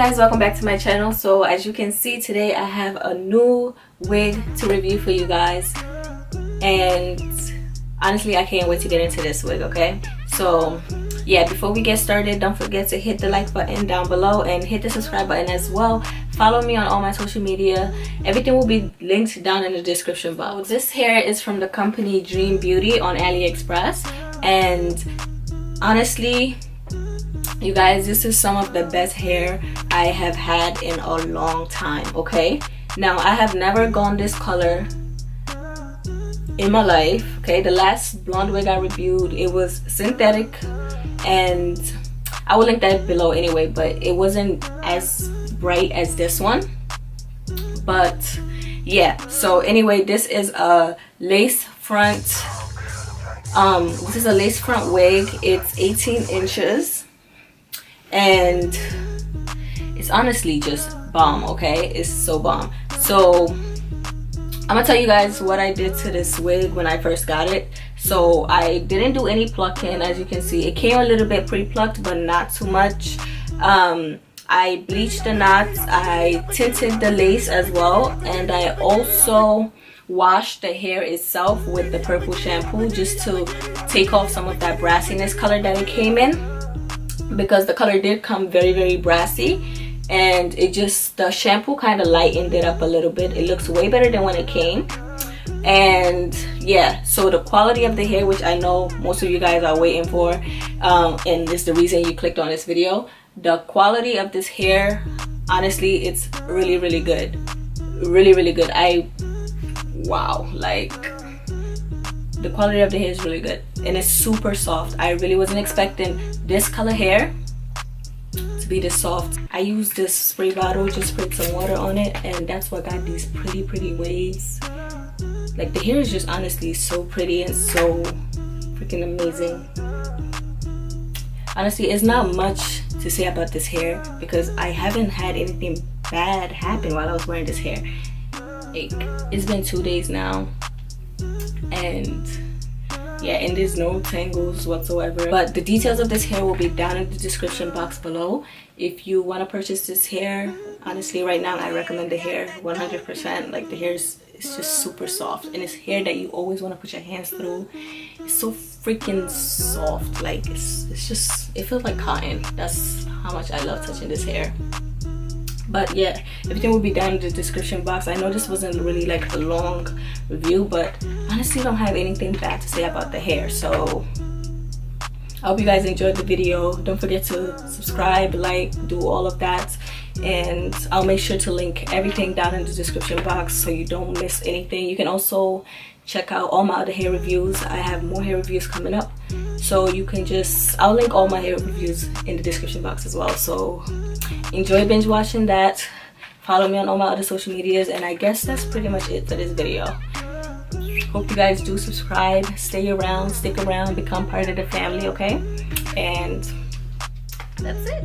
guys, welcome back to my channel. So as you can see, today I have a new wig to review for you guys, and honestly I can't wait to get into this wig. Okay, so yeah, before we get started, don't forget to hit the like button down below and hit the subscribe button as well. Follow me on all my social media. Everything will be linked down in the description box. This hair is from the company Dream Beauty on AliExpress, and honestly, you guys, this is some of the best hair I have had in a long time. Okay, now I have never gone this color in my life. Okay, the last blonde wig I reviewed, it was synthetic, and I will link that below anyway, but it wasn't as bright as this one. But yeah, so anyway, this is a lace front wig. It's 18 inches and it's honestly just bomb. Okay, it's so bomb. So I'm gonna tell you guys what I did to this wig when I first got it. So I didn't do any plucking. As you can see, it came a little bit pre-plucked, but not too much. I bleached the knots, I tinted the lace as well, and I also washed the hair itself with the purple shampoo just to take off some of that brassiness color that it came in, because the color did come very brassy, and it just, the shampoo kind of lightened it up a little bit. It looks way better than when it came. And yeah, so the quality of the hair, which I know most of you guys are waiting for, and it's the reason you clicked on this video, the quality of this hair, honestly, it's really good, really good. Wow, like the quality of the hair is really good, and it's super soft. I really wasn't expecting this color hair to be this soft. I used this spray bottle, just sprayed some water on it, and that's what got these pretty waves. Like, the hair is just honestly so pretty and so freaking amazing. Honestly, it's not much to say about this hair because I haven't had anything bad happen while I was wearing this hair. Like, it's been 2 days now, and yeah, and there's no tangles whatsoever. But the details of this hair will be down in the description box below. If you want to purchase this hair, honestly, right now I recommend the hair 100%. Like, the hair is, it's just super soft, and it's hair that you always want to put your hands through. It's so freaking soft. Like, it's just, it feels like cotton. That's how much I love touching this hair. But yeah, everything will be down in the description box. I know this wasn't really like a long review, but honestly, I don't have anything bad to say about the hair. So I hope you guys enjoyed the video. Don't forget to subscribe, like, do all of that, and I'll make sure to link everything down in the description box so you don't miss anything. You can also check out all my other hair reviews. I have more hair reviews coming up, so you can just, I'll link all my hair reviews in the description box as well. So enjoy binge watching that. Follow me on all my other social medias, and I guess that's pretty much it for this video. Hope you guys do subscribe, stay around, stick around, become part of the family. Okay, and that's it.